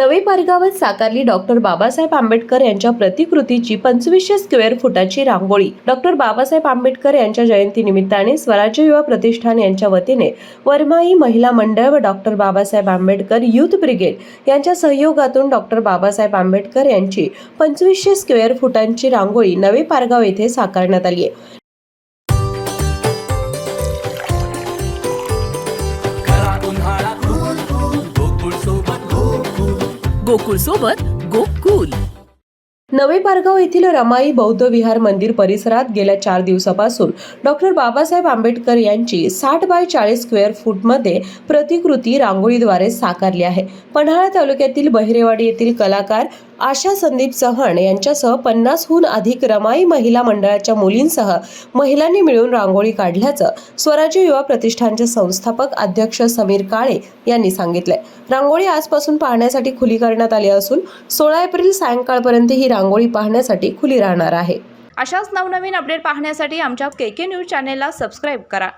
नवी पारगावात साकारली डॉक्टर बाबासाहेब आंबेडकर यांच्या प्रतिकृतीची 2500 स्क्वेअर फुटाची रांगोळी। डॉक्टर बाबासाहेब आंबेडकर यांच्या जयंतीनिमित्ताने स्वराज्य युवा प्रतिष्ठान यांच्या वतीने वरमाई महिला मंडळ व doctor Babasaheb Ambedkar youth brigade यांच्या सहयोगातून डॉक्टर बाबासाहेब आंबेडकर यांची 2500 स्क्वेअर फुटांची रांगोळी नवी पारगाव येथे साकारण्यात आली आहे। गोकुळ सोबत गोकुल। नवे पारगाव येथील रमाई बौद्ध विहार मंदिर परिसरात गेल्या 4 दिवसापासून डॉक्टर बाबासाहेब आंबेडकर यांची 60 बाय 40 स्क्वेअर फूट मध्ये प्रतिकृती रांगोळीद्वारे साकारली आहे। पन्हाळा तालुक्यातील बहिरेवाडी येथील कलाकार आशा संदीप चव्हाण यांच्यासह 50हून अधिक रमाई महिला मंडळाच्या मुलींसह महिलांनी मिळून रांगोळी काढल्याचं स्वराज्य युवा प्रतिष्ठानचे संस्थापक अध्यक्ष समीर काळे यांनी सांगितले। रांगोळी आजपासून पाहण्यासाठी खुली करण्यात आली असून 16 एप्रिल सायंकाळपर्यंत ही रांगोळी पाहण्यासाठी खुली राहणार आहे। अशाच नवनवीन अपडेट पाहण्यासाठी आमच्या KK न्यूज चॅनेलला सबस्क्राइब करा।